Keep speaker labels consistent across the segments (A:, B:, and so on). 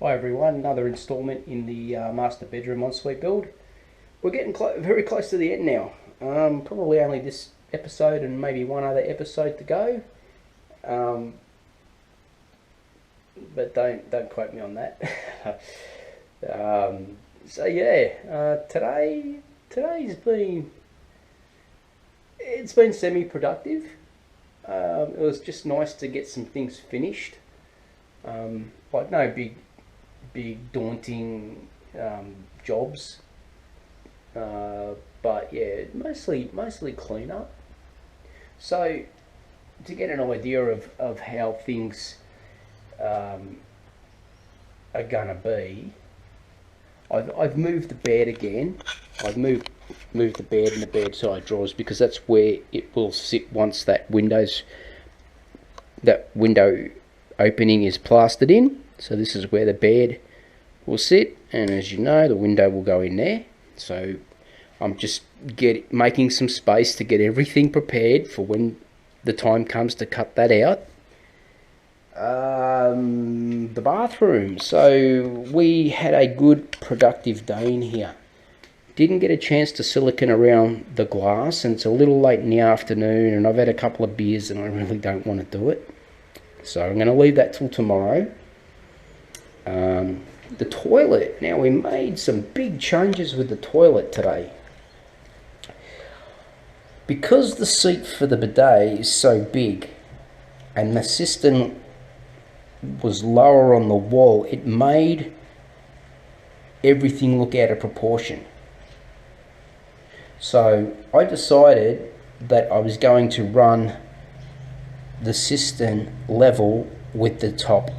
A: Hi everyone, another instalment in the master bedroom ensuite build. We're getting very close to the end now. Probably only this episode and maybe one other episode to go. But don't quote me on that. So yeah, today's been semi-productive. It was just nice to get some things finished. Like no big daunting jobs, but yeah, mostly clean up. So to get an idea of how things are gonna be, I've moved the bed again. I've moved the bed and the bedside drawers because that's where it will sit once that window opening is plastered in. So this is where the bed will sit, and as you know, the window will go in there. So I'm just making some space to get everything prepared for when the time comes to cut that out. The bathroom. So we had a good productive day in here. Didn't get a chance to silicone around the glass, and it's a little late in the afternoon, and I've had a couple of beers and I really don't want to do it. So I'm going to leave that till tomorrow. The toilet. Now we made some big changes with the toilet today. Because the seat for the bidet is so big and the cistern was lower on the wall, it made everything look out of proportion. So I decided that I was going to run the cistern level with the top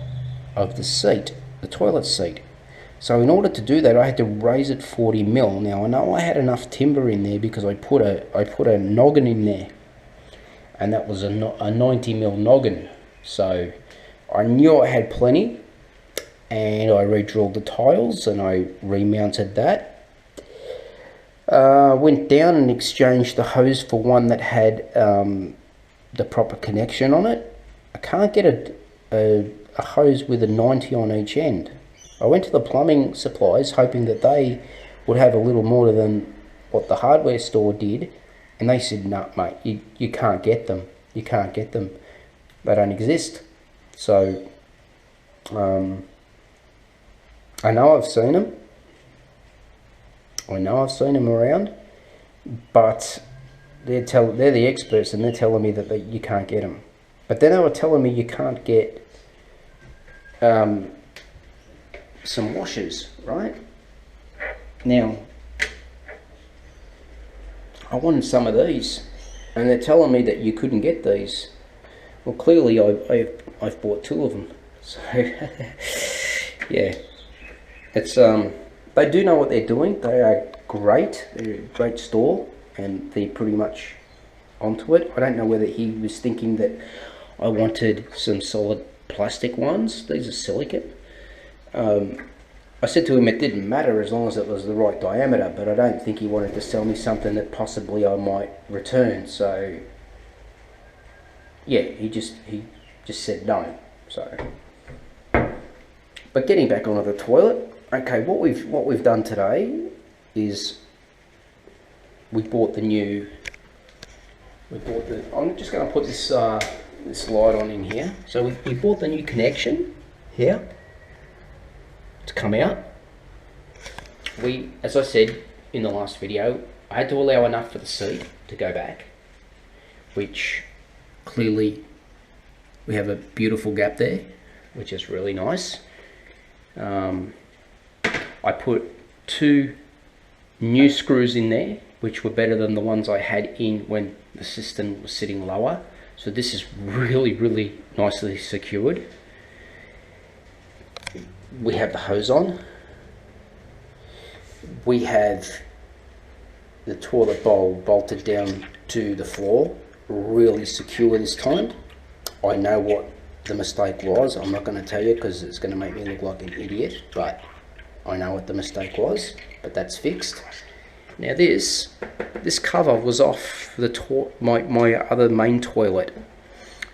A: of the seat, the toilet seat. So in order to do that, I had to raise it 40 mil. Now I know I had enough timber in there because I put a noggin in there, and that was a 90 mil noggin. So I knew I had plenty, and I re-drilled the tiles and I remounted that. Went down and exchanged the hose for one that had the proper connection on it. I can't get a hose with a 90 on each end. I went to the plumbing supplies hoping that they would have a little more than what the hardware store did, and they said, "No, mate, you can't get them. You can't get them. They don't exist." So I know I've seen them. I know I've seen them around, but they're the experts, and they're telling me that you can't get them. But then they were telling me you can't get some washers, right? Now, I wanted some of these, and they're telling me that you couldn't get these. Well, clearly I've bought two of them. So yeah, it's they do know what they're doing. They are great. They're a great store, and they're pretty much onto it. I don't know whether he was thinking that I wanted some solid plastic ones. These are silicate. I said to him it didn't matter as long as it was the right diameter, but I don't think he wanted to sell me something that possibly I might return. So yeah, he just said no. So, but getting back onto the toilet. Okay, what we've done today is I'm just going to put this this light on in here. So we bought the new connection here to come out. As I said in the last video, I had to allow enough for the seat to go back, which clearly we have a beautiful gap there, which is really nice. I put two new screws in there, which were better than the ones I had in when the cistern was sitting lower. So this is really nicely secured. We have the hose on. We have the toilet bowl bolted down to the floor, really secure this time. I know what the mistake was. I'm not going to tell you because it's going to make me look like an idiot, but I know what the mistake was, but that's fixed. Now this cover was off my other main toilet.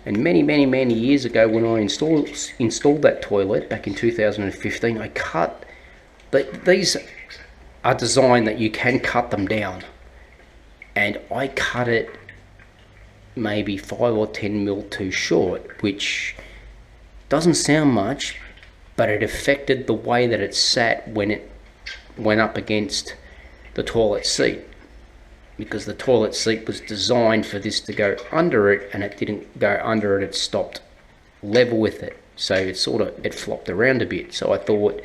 A: And many years ago, when I installed that toilet back in 2015, I cut. These are designed that you can cut them down, and I cut it maybe 5 or 10 mil too short, which doesn't sound much, but it affected the way that it sat when it went up against the toilet seat, because the toilet seat was designed for this to go under it, and it didn't go under it. It stopped level with it, so it flopped around a bit. So I thought,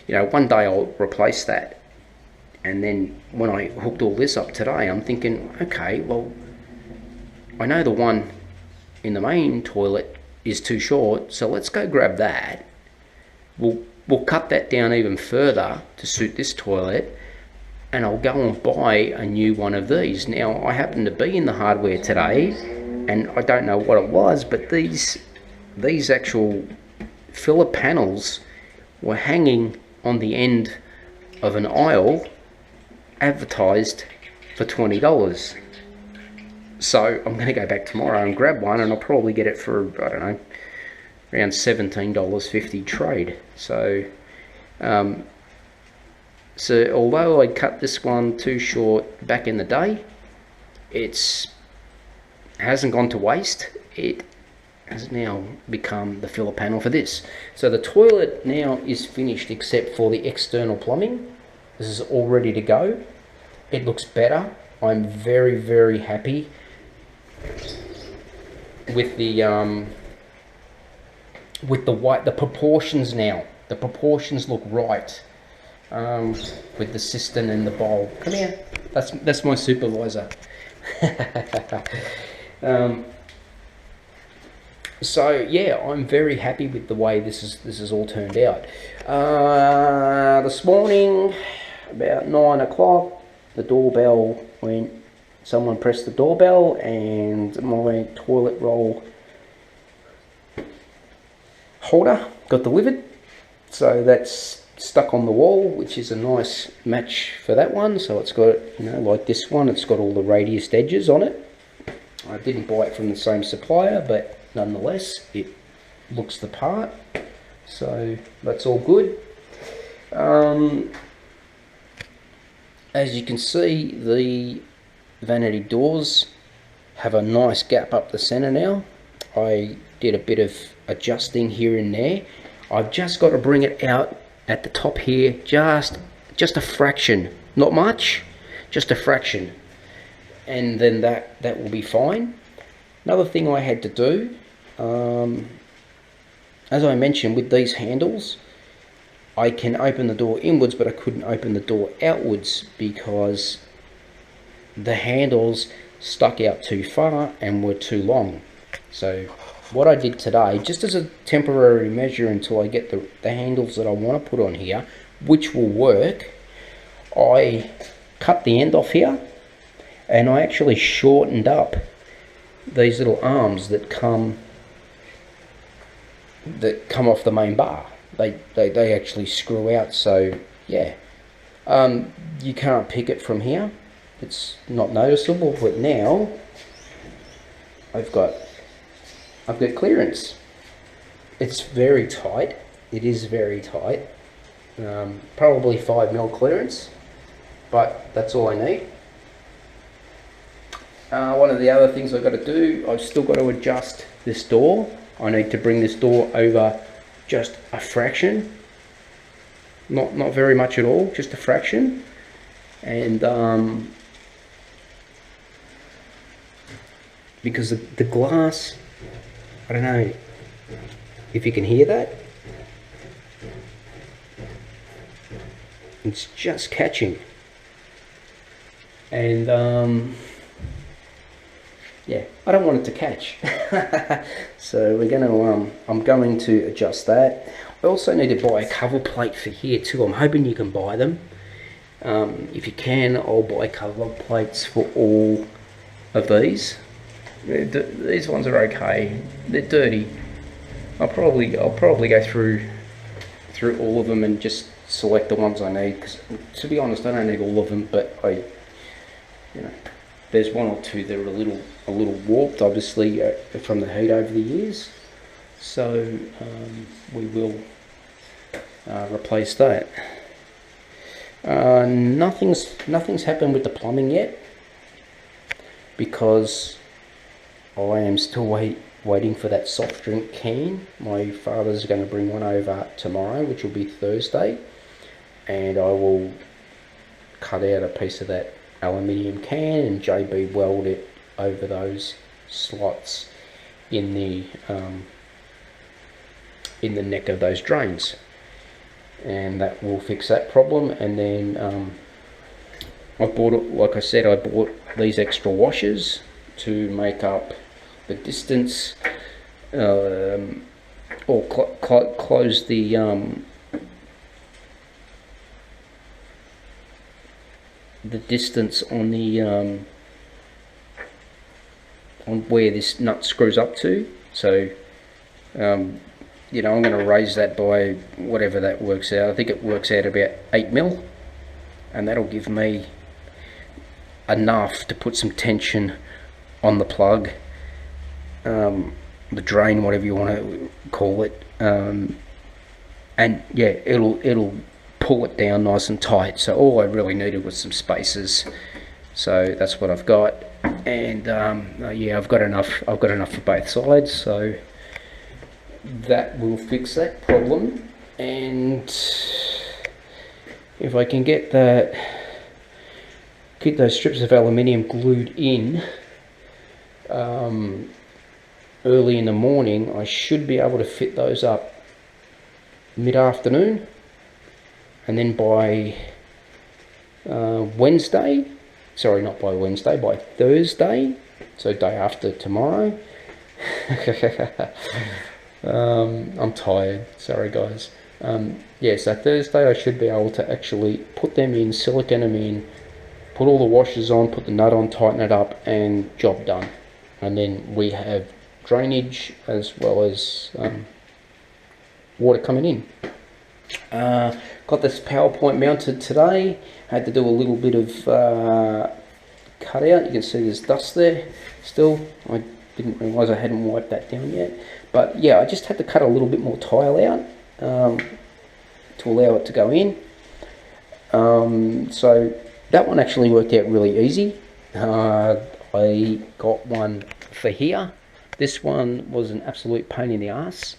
A: one day I'll replace that. And then when I hooked all this up today, I'm thinking, okay, well, I know the one in the main toilet is too short, so let's go grab that. We'll cut that down even further to suit this toilet, and I'll go and buy a new one of these. Now, I happened to be in the hardware today, and I don't know what it was, but these actual filler panels were hanging on the end of an aisle, advertised for $20. So I'm going to go back tomorrow and grab one, and I'll probably get it for, I don't know, around $17.50 trade. So although I cut this one too short back in the day, it hasn't gone to waste. It has now become the filler panel for this. So the toilet now is finished except for the external plumbing. This is all ready to go. It looks better. I'm very happy with the proportions now. The proportions look right. With the cistern and the bowl. Come here. That's my supervisor. So yeah, I'm very happy with the way this is all turned out. This morning, about 9 o'clock, the doorbell went. Someone pressed the doorbell, and my toilet roll holder got delivered. So that's stuck on the wall, which is a nice match for that one. So it's got, like this one, it's got all the radiused edges on it. I didn't buy it from the same supplier, but nonetheless it looks the part, so that's all good. As you can see, the vanity doors have a nice gap up the center now. I did a bit of adjusting here and there. I've just got to bring it out at the top here, just a fraction, not much, just a fraction, and then that will be fine. Another thing I had to do, as I mentioned, with these handles, I can open the door inwards, but I couldn't open the door outwards because the handles stuck out too far and were too long. So what I did today, just as a temporary measure until I get the handles that I want to put on here, which will work, I cut the end off here, and I actually shortened up these little arms that come off the main bar. They actually screw out, so yeah. You can't pick it from here. It's not noticeable, but now I've got clearance. It's very tight. It is very tight. Probably 5 mil clearance, but that's all I need. One of the other things I've got to do, I've still got to adjust this door. I need to bring this door over just a fraction. Not very much at all, just a fraction. And because the glass, I don't know if you can hear that. It's just catching. And yeah, I don't want it to catch. So we're going to, I'm going to adjust that. I also need to buy a cover plate for here too. I'm hoping you can buy them. If you can, I'll buy cover plates for all of these. These ones are okay. They're dirty. I'll probably go through all of them and just select the ones I need. Because to be honest, I don't need all of them, but There's one or two that are a little warped, obviously from the heat over the years. So we will replace that. Nothing's happened with the plumbing yet, because I am still waiting for that soft drink can. My father's going to bring one over tomorrow, which will be Thursday, and I will cut out a piece of that aluminium can and JB weld it over those slots in the neck of those drains, and that will fix that problem. And then I bought it, like I said, I bought these extra washers to make up the distance, or close the distance on the on where this nut screws up to. So you know, I'm going to raise that by whatever that works out. I think it works out about 8mm, and that'll give me enough to put some tension on the plug, the drain, whatever you want to call it, and yeah, it'll pull it down nice and tight. So all I really needed was some spacers, so that's what I've got. And yeah, I've got enough for both sides, so that will fix that problem. And if I can get those strips of aluminium glued in early in the morning, I should be able to fit those up mid-afternoon, and then by Wednesday, sorry, not by Wednesday, by Thursday, so day after tomorrow. I'm tired, sorry guys. Yeah, so Thursday I should be able to actually put them in, silicone them in, put all the washers on, put the nut on, tighten it up, and job done. And then we have drainage as well as water coming in. Got this PowerPoint mounted today. Had to do a little bit of cutout. You can see there's dust there still. I didn't realise I hadn't wiped that down yet. But yeah, I just had to cut a little bit more tile out to allow it to go in. So that one actually worked out really easy. I got one for here. This one was an absolute pain in the ass.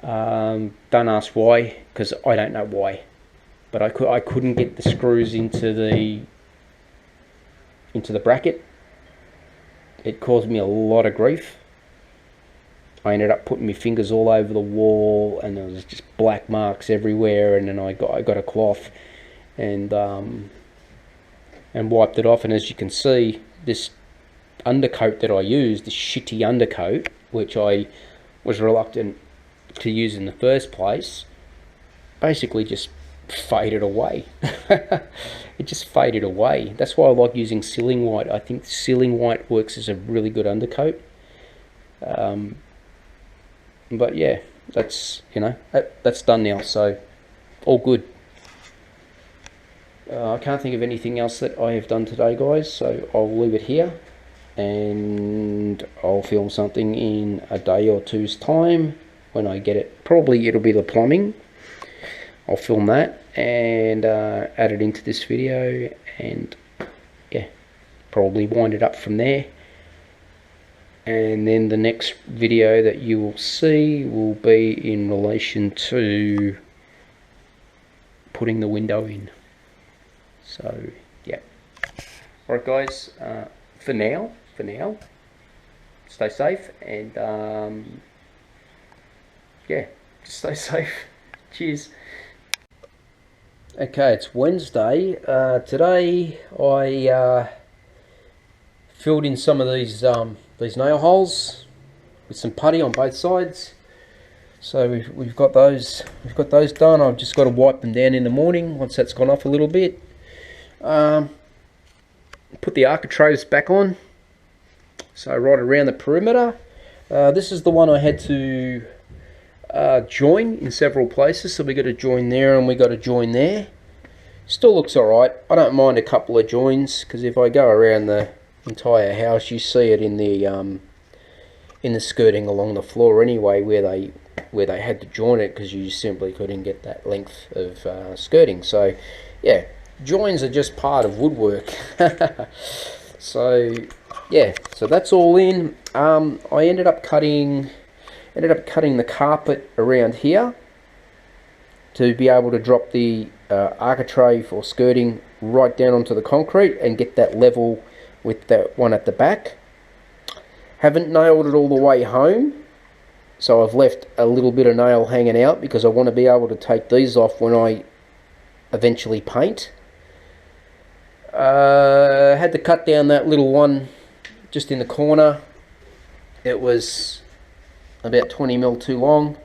A: Don't ask why, because I don't know why. But I couldn't get the screws into the bracket. It caused me a lot of grief. I ended up putting my fingers all over the wall, and there was just black marks everywhere. And then I got a cloth and wiped it off. And as you can see, this undercoat that I used, this shitty undercoat, which I was reluctant to use in the first place, basically just faded away. It just faded away. That's why I like using sealing white. I think sealing white works as a really good undercoat. But yeah, that's, you know, that's done now, so all good. I can't think of anything else that I have done today, guys, so I'll leave it here, and I'll film something in a day or two's time when I get it. Probably it'll be the plumbing. I'll film that and add it into this video, and yeah, probably wind it up from there. And then the next video that you will see will be in relation to putting the window in. So yeah, alright guys, for now, stay safe, and yeah, just stay safe. Cheers. Okay, it's Wednesday. Today I filled in some of these nail holes with some putty on both sides. So we've got those done. I've just got to wipe them down in the morning once that's gone off a little bit. Put the architraves back on, so right around the perimeter. This is the one I had to join in several places, so we got to join there and we got to join there. Still looks alright. I don't mind a couple of joins, because if I go around entire house. You see it in the skirting along the floor anyway, where they had to join it because you simply couldn't get that length of skirting. So yeah, joins are just part of woodwork. So yeah, so that's all in. I ended up cutting the carpet around here to be able to drop the architrave or skirting right down onto the concrete and get that level with that one at the back. Haven't nailed it all the way home, so I've left a little bit of nail hanging out because I want to be able to take these off when I eventually paint. Had to cut down that little one just in the corner. It was about 20mm too long,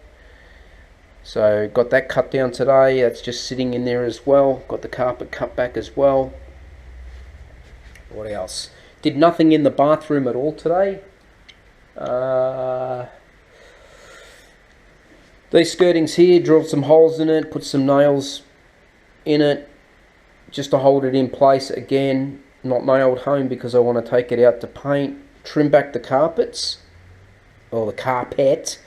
A: so got that cut down today. That's just sitting in there as well. Got the carpet cut back as well. What else? Did nothing in the bathroom at all today. These skirtings here, drilled some holes in it, put some nails in it just to hold it in place. Again, not nailed home because I want to take it out to paint. Trim back the carpets, or the carpet,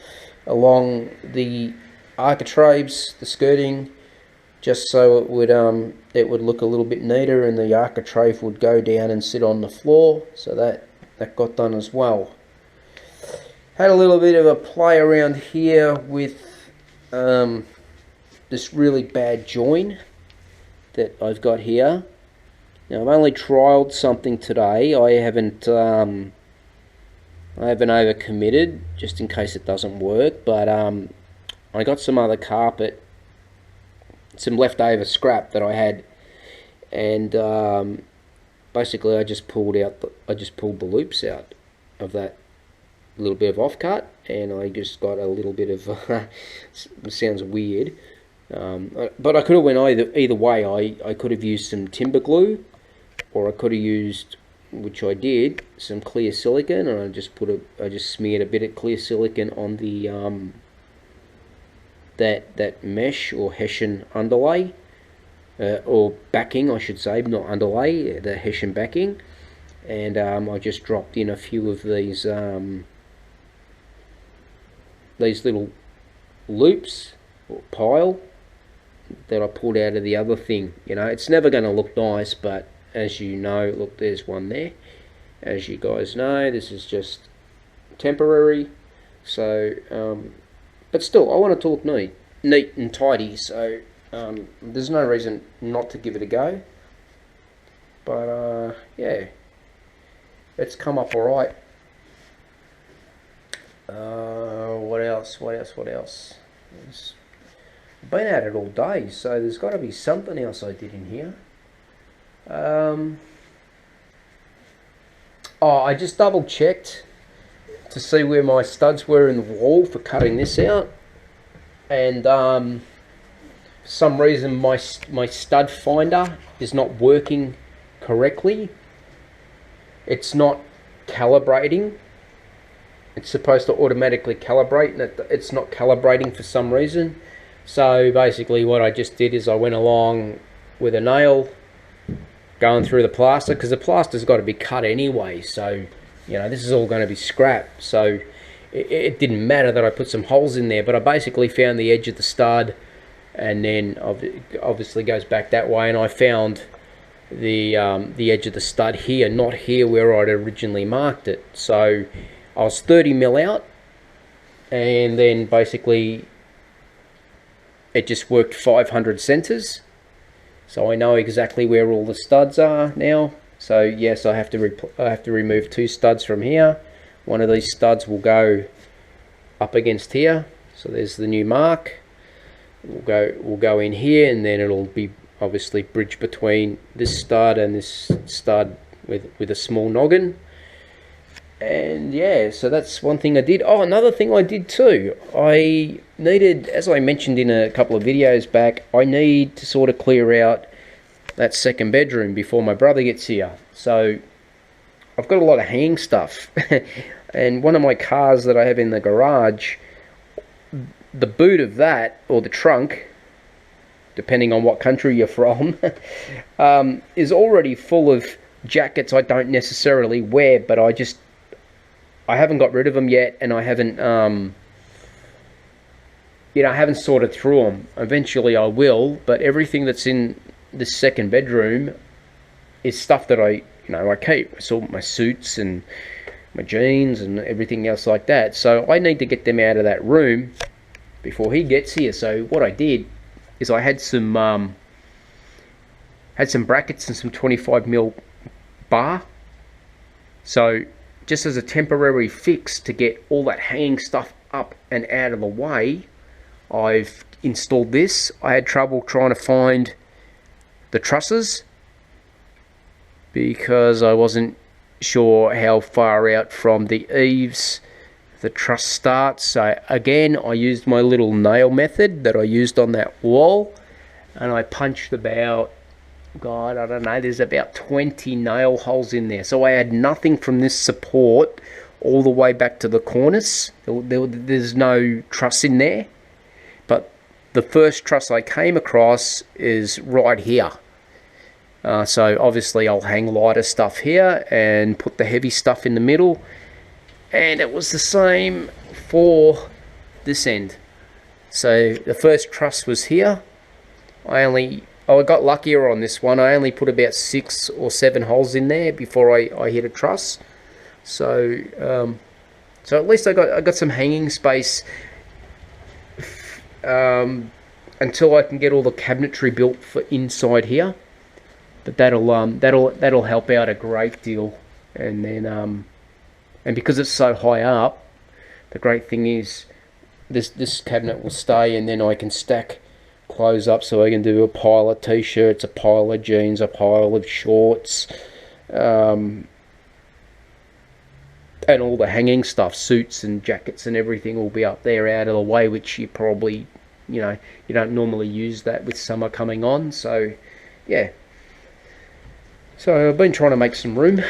A: along the architraves, the skirting, just so it would look a little bit neater, and the architrave would go down and sit on the floor. So that got done as well. Had a little bit of a play around here with this really bad join that I've got here. Now I've only trialed something today. I haven't overcommitted just in case it doesn't work, but I got some other carpet, some leftover scrap that I had, and basically I just pulled the loops out of that little bit of offcut, and I just got a little bit of sounds weird, but I could have went either way. I could have used some timber glue, or I could have used, which I did, some clear silicone, and I just smeared a bit of clear silicone on the that mesh or Hessian underlay, or backing I should say, not underlay, the Hessian backing, and I just dropped in a few of these little loops or pile that I pulled out of the other thing. You know, it's never going to look nice, but as you know, look, there's one there. As you guys know, this is just temporary. So, but still, I want to look neat and tidy. So, there's no reason not to give it a go. But yeah, it's come up all right. What else? I've been at it all day, so there's got to be something else I did in here. I just double checked to see where my studs were in the wall for cutting this out, and for some reason my stud finder is not working correctly. It's not calibrating. It's supposed to automatically calibrate, and it's not calibrating for some reason. So basically what I just did is I went along with a nail, going through the plaster, because the plaster's got to be cut anyway, so you know, this is all going to be scrap. So it didn't matter that I put some holes in there, but I basically found the edge of the stud, and then obviously goes back that way, and I found the edge of the stud here, not here where I'd originally marked it. So I was 30mm out, and then basically it just worked 500 centers. So I know exactly where all the studs are now. So yes, I have to remove 2 studs from here. One of these studs will go up against here. So there's the new mark. We'll go in here, and then it'll be obviously bridged between this stud and this stud with a small noggin. And yeah, so that's one thing I did. Oh, another thing I did too. I needed, as I mentioned in a couple of videos back, I need to sort of clear out that second bedroom before my brother gets here. So I've got a lot of hang stuff. And one of my cars that I have in the garage, the boot of that, or the trunk, depending on what country you're from, is already full of jackets I don't necessarily wear, but I haven't got rid of them yet, and I haven't I haven't sorted through them. Eventually I will, but everything that's in this second bedroom is stuff that I keep. It's all my suits and my jeans and everything else like that. So I need to get them out of that room before he gets here. So what I did is I had some brackets and some 25mm bar. So just as a temporary fix to get all that hanging stuff up and out of the way, I've installed this. I had trouble trying to find the trusses because I wasn't sure how far out from the eaves the truss starts. So again, I used my little nail method that I used on that wall, and I punched about, God, I don't know, there's about 20 nail holes in there. So I had nothing from this support all the way back to the cornice. There's no truss in there. But the first truss I came across is right here. So obviously I'll hang lighter stuff here and put the heavy stuff in the middle. And it was the same for this end. So the first truss was here. I got luckier on this one. I only put about 6 or 7 holes in there before I hit a truss. So at least I got some hanging space until I can get all the cabinetry built for inside here. But that'll help out a great deal. And then and because it's so high up, the great thing is this cabinet will stay, and then I can stack clothes up. So I can do a pile of t-shirts, a pile of jeans, a pile of shorts, and all the hanging stuff, suits and jackets and everything will be up there out of the way, which you probably, you don't normally use that with summer coming on. So yeah, so I've been trying to make some room.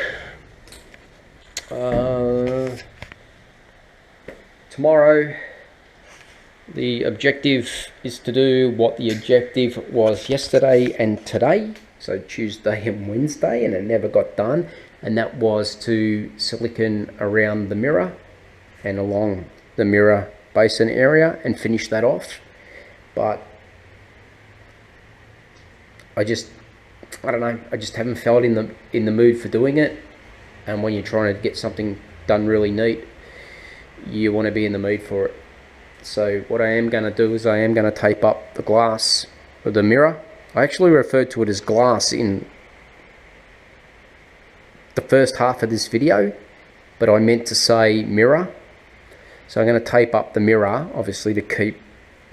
A: Tomorrow the objective is to do what the objective was yesterday and today, so Tuesday and Wednesday, and it never got done, and that was to silicone around the mirror and along the mirror basin area and finish that off. But I don't know, I just haven't felt in the mood for doing it. And when you're trying to get something done really neat, you want to be in the mood for it. So what I am going to do is I am going to tape up the glass of the mirror. I actually referred to it as glass in the first half of this video, but I meant to say mirror. So I'm going to tape up the mirror, obviously, to keep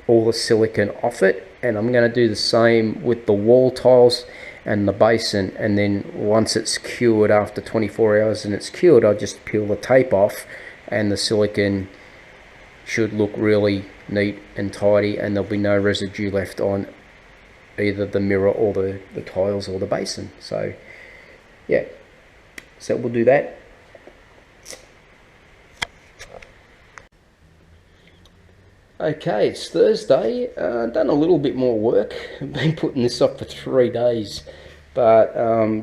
A: all the silicone off it, and I'm going to do the same with the wall tiles and the basin. And then once it's cured, after 24 hours and it's cured, I'll just peel the tape off, and the silicone should look really neat and tidy, and there'll be no residue left on either the mirror or the tiles or the basin. So yeah, so we'll do that. Okay, it's Thursday. Done a little bit more work. I've been putting this off for 3 days, but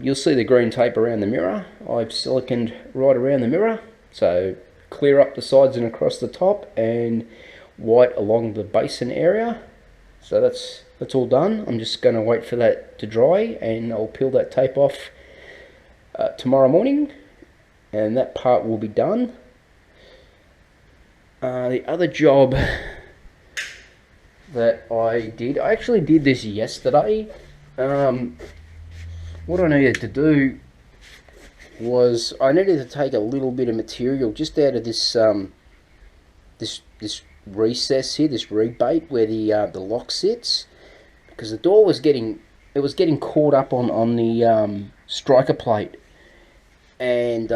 A: you'll see the green tape around the mirror. I've siliconed right around the mirror, so clear up the sides and across the top, and white along the basin area. So that's all done. I'm just going to wait for that to dry, and I'll peel that tape off tomorrow morning, and that part will be done. The other job that I actually did this yesterday. What I needed to do was I needed to take a little bit of material just out of this this recess here, this rebate where the lock sits, because the door was getting caught up on the striker plate, and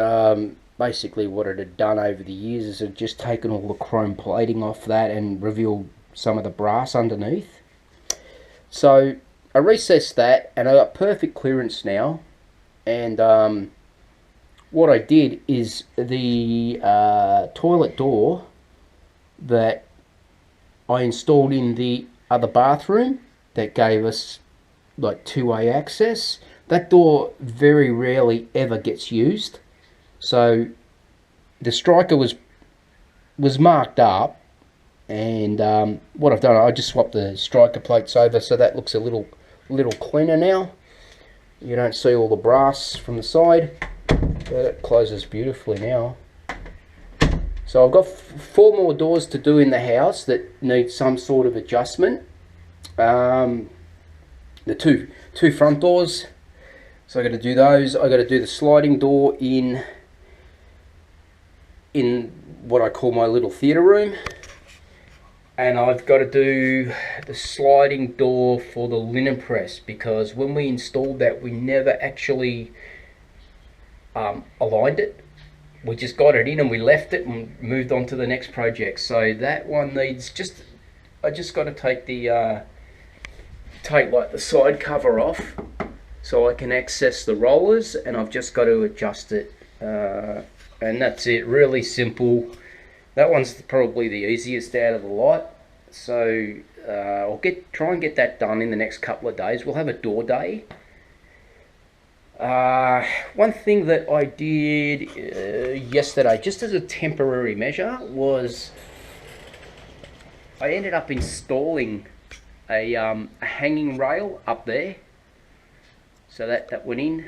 A: basically what it had done over the years is it had just taken all the chrome plating off that and revealed some of the brass underneath. So I recessed that, and I got perfect clearance now. And what I did is the toilet door that I installed in the other bathroom that gave us like two-way access, that door very rarely ever gets used. So the striker was marked up, and what I've done, I just swapped the striker plates over, so that looks a little cleaner now. You don't see all the brass from the side, but it closes beautifully now. So I've got 4 more doors to do in the house that need some sort of adjustment. The two front doors, so I got to do those. I got to do the sliding door in what I call my little theatre room, and I've got to do the sliding door for the linen press, because when we installed that, we never actually aligned it. We just got it in and we left it and moved on to the next project. So that one needs I just got to take the like the side cover off so I can access the rollers, and I've just got to adjust it, and that's it. Really simple. That one's probably the easiest out of the lot. So I'll try and get that done in the next couple of days. We'll have a door day. One thing that I did yesterday, just as a temporary measure, was I ended up installing a hanging rail up there. So that went in.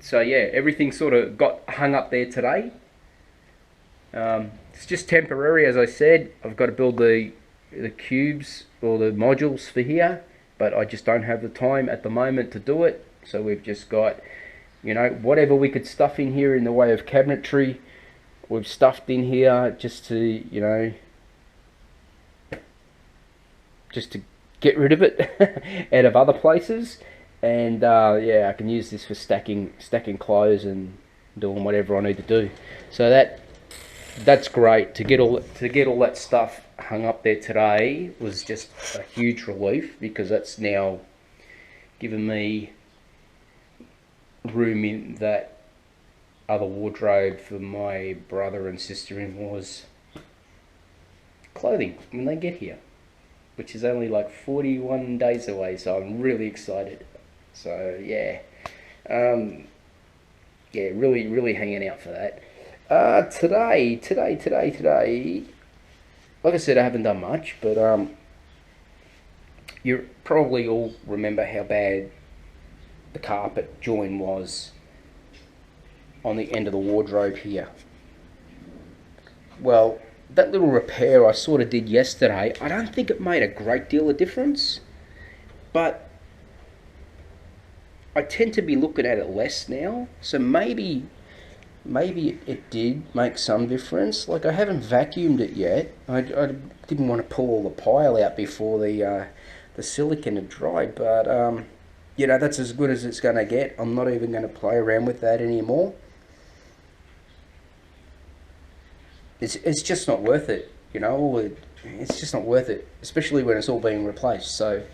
A: So yeah, everything sort of got hung up there today. It's just temporary, as I said. I've got to build the cubes or the modules for here, but I just don't have the time at the moment to do it. So we've just got, whatever we could stuff in here in the way of cabinetry, we've stuffed in here just to, just to get rid of it out of other places. And yeah, I can use this for stacking clothes and doing whatever I need to do. So that's great. To get all that stuff hung up there today was just a huge relief, because that's now given me room in that other wardrobe for my brother and sister-in-law's clothing when they get here, which is only like 41 days away. So I'm really excited. So yeah, yeah, really hanging out for that. Today, like I said, I haven't done much, but you probably all remember how bad the carpet join was on the end of the wardrobe here. Well, that little repair I sort of did yesterday, I don't think it made a great deal of difference, but I tend to be looking at it less now, so maybe it did make some difference. Like, I haven't vacuumed it yet. I didn't want to pull all the pile out before the silicone had dried, but that's as good as it's going to get. I'm not even going to play around with that anymore. It's just not worth it, it's just not worth it, especially when it's all being replaced. So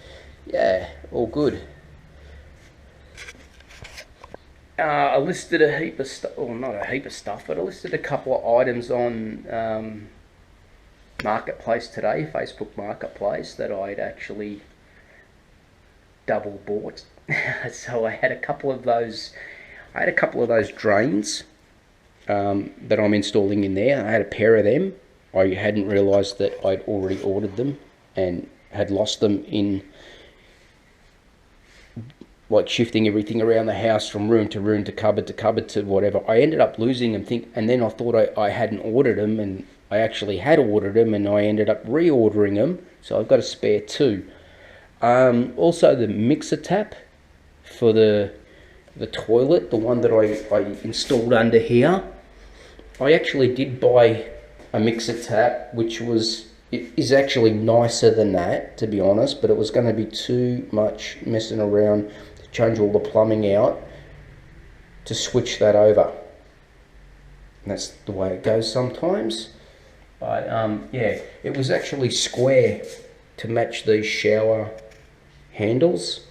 A: yeah, all good. I listed a heap of stuff, well, not a heap of stuff, but I listed a couple of items on Marketplace today, Facebook Marketplace, that I'd actually double bought. So I had a couple of those drains that I'm installing in there. I had a pair of them. I hadn't realised that I'd already ordered them and had lost them in, like, shifting everything around the house from room to room to cupboard to whatever. I ended up losing them, and then I thought I hadn't ordered them, and I actually had ordered them, and I ended up reordering them. So I've got a spare 2. Also the mixer tap for the toilet, the one that I installed under here. I actually did buy a mixer tap, which is actually nicer than that, to be honest, but it was going to be too much messing around to change all the plumbing out to switch that over. And that's the way it goes sometimes. But yeah, it was actually square to match these shower handles,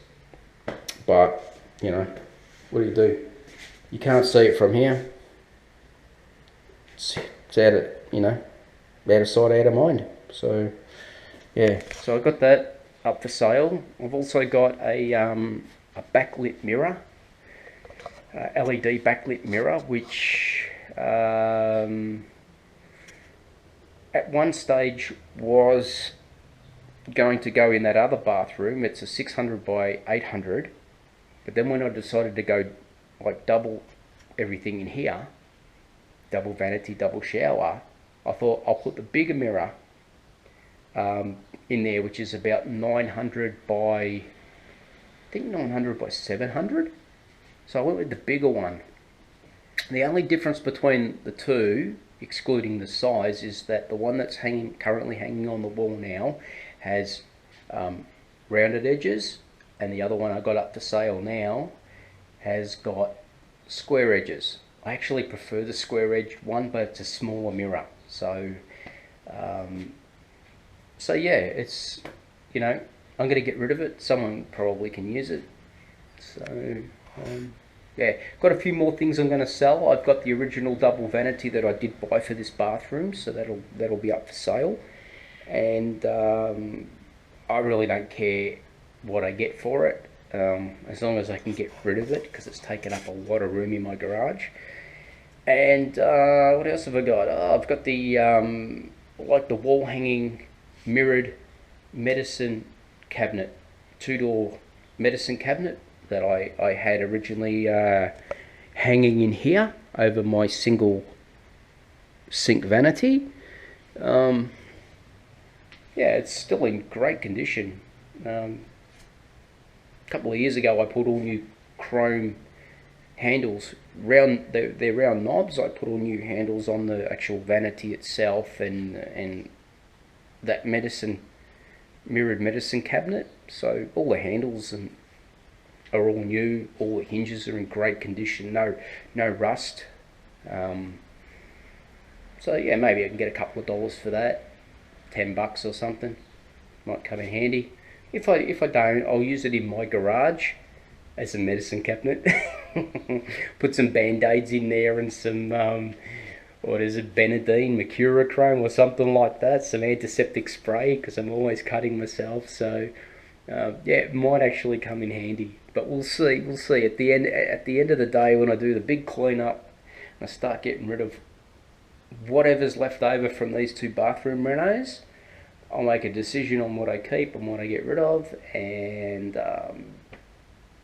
A: but what do? You can't see it from here. It's out of, out of sight, out of mind. So yeah, so I got that up for sale. I've also got a backlit mirror, LED backlit mirror, which at one stage was going to go in that other bathroom. It's a 600 by 800, but then when I decided to go like double everything in here, double vanity, double shower, I thought I'll put the bigger mirror in there, which is about 900 by, I think 900 by 700. So I went with the bigger one. The only difference between the two, excluding the size, is that the one that's currently hanging on the wall now has rounded edges, and the other one I got up for sale now has got square edges. I actually prefer the square edge one, but it's a smaller mirror. So so yeah, it's, you know, I'm going to get rid of it. Someone probably can use it. So yeah, got a few more things I'm going to sell. I've got the original double vanity that I did buy for this bathroom, so that'll be up for sale. And I really don't care what I get for it, as long as I can get rid of it, because it's taken up a lot of room in my garage. And what else have I got? Oh, I've got the like the wall hanging mirrored medicine cabinet, 2-door medicine cabinet that I had originally hanging in here over my single sink vanity. Yeah, it's still in great condition. A couple of years ago I put all new chrome handles, they're round knobs. I put all new handles on the actual vanity itself, and that mirrored medicine cabinet. So all the handles are all new. All the hinges are in great condition. No rust. So yeah, maybe I can get a couple of dollars for that. $10 or something. Might come in handy. If I don't, I'll use it in my garage as a medicine cabinet. Put some band-aids in there and some what is it, Benadine, mercurochrome or something like that, some antiseptic spray, because I'm always cutting myself. So yeah, it might actually come in handy, but we'll see. At the end of the day, when I do the big cleanup and I start getting rid of whatever's left over from these two bathroom renos, I'll make a decision on what I keep and what I get rid of, and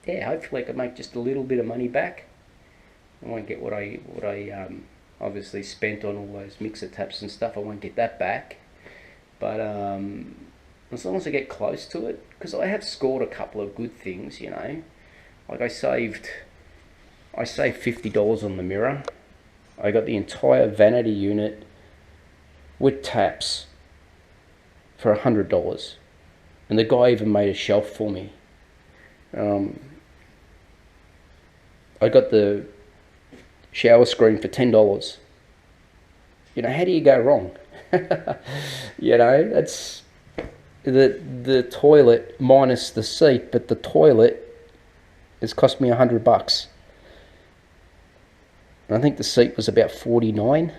A: yeah, hopefully I can make just a little bit of money back. I won't get what I obviously spent on all those mixer taps and stuff. I won't get that back, but as long as I get close to it, because I have scored a couple of good things, you know. Like I saved $50 on the mirror. I got the entire vanity unit with taps for $100, and the guy even made a shelf for me. I got the shower screen for $10. You know, how do you go wrong? You know, that's the toilet minus the seat, but the toilet has cost me $100. I think the seat was about $49.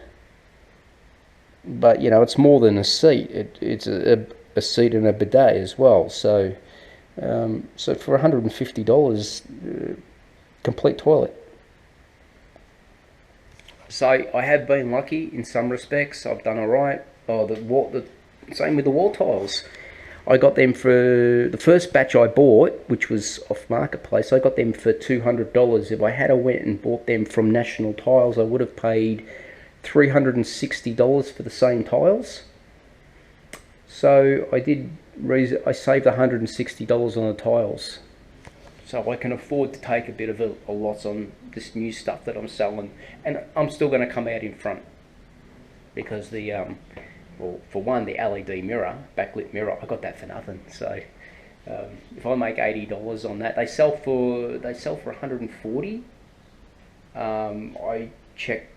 A: But you know, it's more than a seat. It's a seat and a bidet as well. So so for $150, complete toilet. So I have been lucky in some respects. I've done all right. Oh, the same with the wall tiles. I got them for the first batch I bought, which was off Marketplace. I got them for $200. If I had went and bought them from National Tiles, I would have paid $360 for the same tiles. So I saved $160 on the tiles. So I can afford to take a bit of a loss on this new stuff that I'm selling, and I'm still going to come out in front, because the well, for one, the LED mirror, backlit mirror, I got that for nothing. So if I make $80 on that, they sell for $140. I checked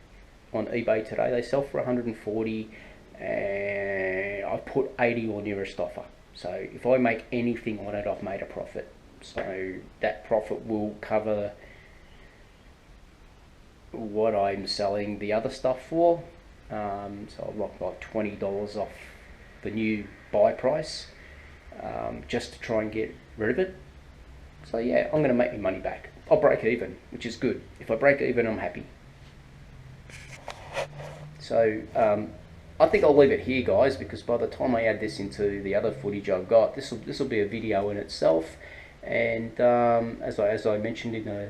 A: on eBay today, they sell for $140, and I put 80 or nearest offer. So if I make anything on it, I've made a profit. So that profit will cover what I'm selling the other stuff for. So I've locked like $20 off the new buy price, just to try and get rid of it. So yeah, I'm going to make my money back. I'll break even, which is good. If I break even, I'm happy. So I think I'll leave it here, guys, because by the time I add this into the other footage I've got, this will be a video in itself. And as I mentioned in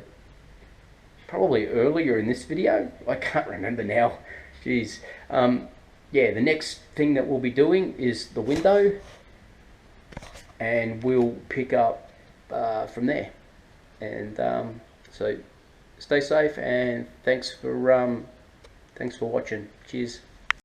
A: probably earlier in this video, I can't remember now. Jeez. Yeah, the next thing that we'll be doing is the window, and we'll pick up from there. And so stay safe, and thanks for watching. Cheers.